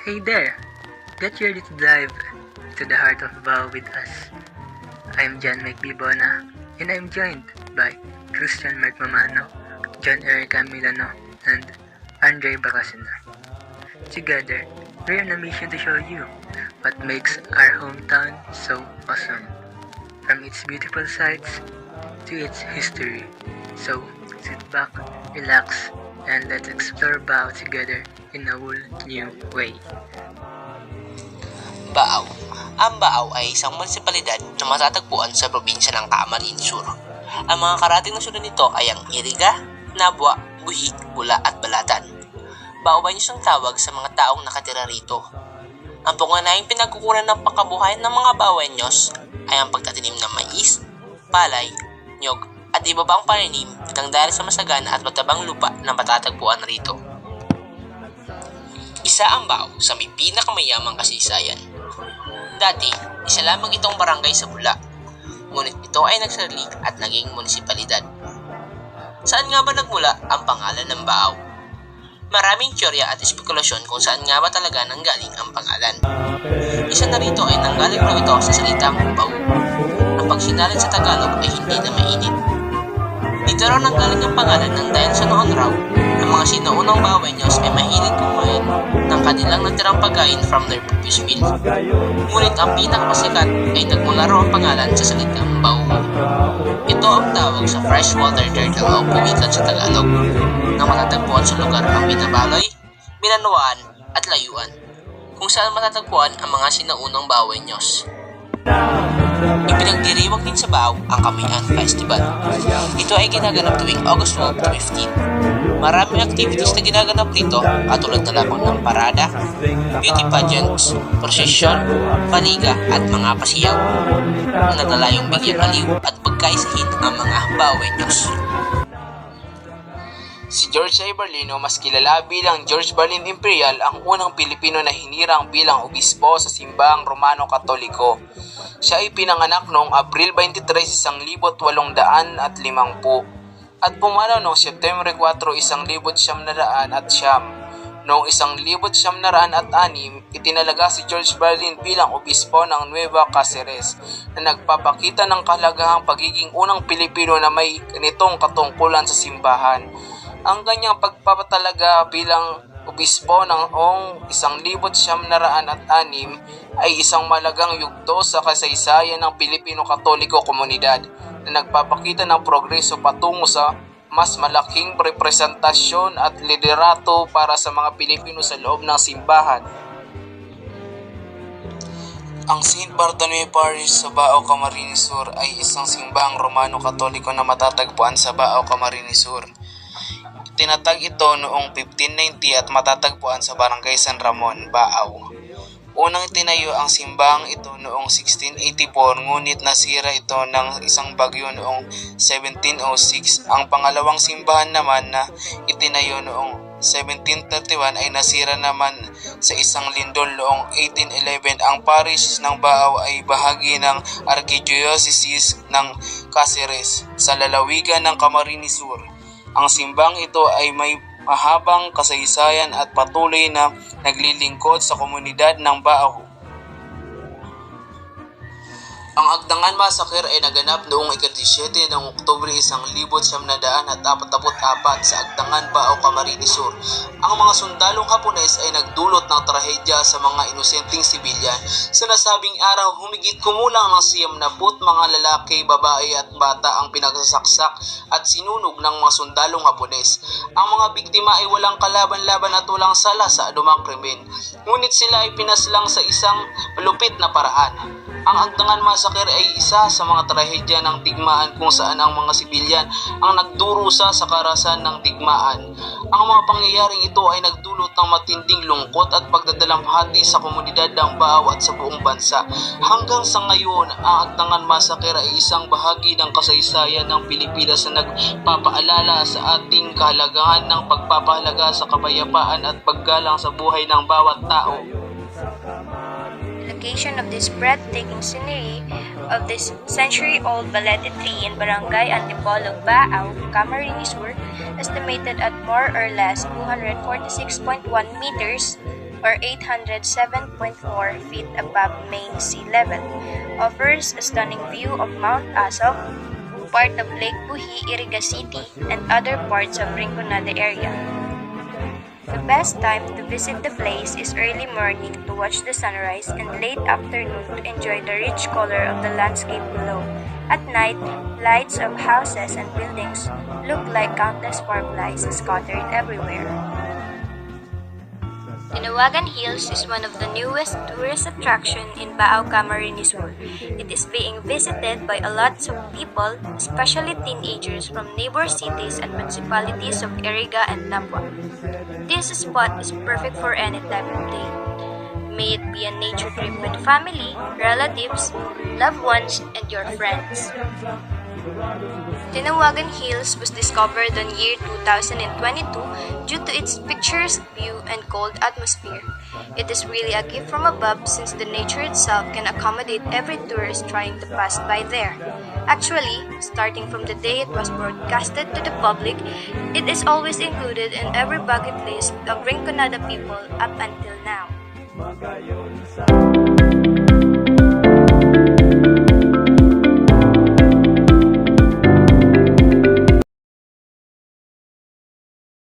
Hey there! Get ready to dive to the heart of Bao with us. I'm John McBibona, and I'm joined by Christian Marcmamano, John Erica Milano, and Andre Bacasina. Together, we're on a mission to show you what makes our hometown so awesome, from its beautiful sights to its history. So, sit back, relax, and let's explore Bao together in a whole new way. Baaw. Ang Baaw ay isang munisipalidad na matatagpuan sa probinsya ng Camarines Sur. Ang mga karating na syudad nito ay ang Iriga, Nabua, Buhi, Bula at Balatan. Baaw ay isang tawag sa mga taong nakatira rito. Ang pangunahing pinagkukunan ng pangkabuhayan ng mga Baweños ay ang pagtatanim ng mais, palay, nyog at iba pang pananim nang dahil sa masagana at matabang lupa na matatagpuan rito. Isa ang Baaw sa may pinakamayamang kasaysayan. Dati, isa lamang itong barangay sa Bula, ngunit ito ay nagsarili at naging munisipalidad. Saan nga ba nagmula ang pangalan ng Baaw? Maraming teorya at espekulasyon kung saan nga ba talaga nanggaling ang pangalan. Isa na rito ay nanggaling raw ito sa salitang baw, na pag sinalin sa Tagalog ay hindi na mainit. Dito raw nanggaling ang pangalan ng dahil sa noon raw, ang mga sinaunang Baweños ay mahilig kumain ng kanilang natirang pagkain from their previous meal. Ngunit ang pinakamasikat ay nagmula raw ang pangalan sa salitang bawo. Ito ang tawag sa freshwater turtle o puwikan sa Tagalog, na matatagpuan sa lugar ng Binabaloy, Minanuan at Layuan, kung saan matatagpuan ang mga sinaunang Baweños. Ipinagdiriwang din sa Baaw ang Kamian Festival. Ito ay ginaganap tuwing August 12 to 15. Maraming activities na ginaganap dito katulad na lamang ng parada, beauty pageants, prosesyon, paliga at mga pasiyaw na nadalayong bigyang aliw at pagkaisahin ang mga Baweños. Si George I. Barlino, mas kilala bilang George Barlin Imperial, ang unang Pilipino na hinirang bilang obispo sa simbahang Romano-Katoliko. Siya ay pinanganak noong Abril 23, 1850 at pumanaw noong September 4, 1900 at siyam. Noong 1906, itinalaga si George Barlin bilang obispo ng Nueva Cáceres na nagpapakita ng kahalagahang pagiging unang Pilipino na may ganitong katungkulan sa simbahan. Ang kanyang pagpapatalaga bilang obispo noong 1906 ay isang malagang yugto sa kasaysayan ng Pilipino Katoliko komunidad na nagpapakita ng progreso patungo sa mas malaking representasyon at liderato para sa mga Pilipino sa loob ng simbahan. Ang St. Bartolome Parish sa Baaw, Camarines Sur ay isang simbahang Romano-Katoliko na matatagpuan sa Baaw, Camarines Sur. Tinatag ito noong 1590 at matatagpuan sa Barangay San Ramon, Baaw. Unang itinayo ang simbahang ito noong 1684 ngunit nasira ito ng isang bagyo noong 1706. Ang pangalawang simbahan naman na itinayo noong 1731 ay nasira naman sa isang lindol noong 1811. Ang parish ng Baaw ay bahagi ng Archdiocese ng Cáceres sa lalawigan ng Camarines Sur. Ang simbang ito ay may mahabang kasaysayan at patuloy na naglilingkod sa komunidad ng Baaw. Ang Agdangan Massacre ay naganap noong 17 ng Oktubre 1944 sa Agdangan, Baaw, Camarines Sur. Ang mga sundalong Hapones ay nagdulot ng trahedya sa mga inosenteng sibilyan. Sa nasabing araw, humigit kumulang ng 90 mga lalaki, babae at bata ang pinagsasaksak at sinunog ng mga sundalong Hapones. Ang mga biktima ay walang kalaban-laban at walang sala sa anumang krimen, ngunit sila ay pinaslang sa isang malupit na paraan. Ang Agdangan Massacre ay isa sa mga trahedya ng digmaan kung saan ang mga sibilyan ang nagdurusa sa karahasan ng digmaan. Ang mga pangyayaring ito ay nagdulot ng matinding lungkot at pagdadalamhati sa komunidad ng Baaw at sa buong bansa. Hanggang sa ngayon, ang Agdangan Massacre ay isang bahagi ng kasaysayan ng Pilipinas na nagpapaalala sa ating kahalagahan ng pagpapahalaga sa kapayapaan at paggalang sa buhay ng bawat tao. Location of this breathtaking scenery of this century-old Balete tree in Barangay Antipolo, Baaw, Camarines Sur, estimated at more or less 246.1 meters or 807.4 feet above main sea level, offers a stunning view of Mount Asop, part of Lake Buhi, Iriga City, and other parts of Rinconada area. The best time to visit the place is early morning to watch the sunrise and late afternoon to enjoy the rich color of the landscape below. At night, lights of houses and buildings look like countless fireflies scattered everywhere. Tinawagan Hills is one of the newest tourist attractions in Baao, Camarines Sur. It is being visited by a lot of people, especially teenagers from neighbor cities and municipalities of Iriga and Nabua. This spot is perfect for any time of day. May it be a nature trip with family, relatives, loved ones, and your friends. Tinawagan Hills was discovered in year 2022 due to its picturesque view and cold atmosphere. It is really a gift from above since the nature itself can accommodate every tourist trying to pass by there. Actually, starting from the day it was broadcasted to the public, it is always included in every bucket list of Rinconada people up until now.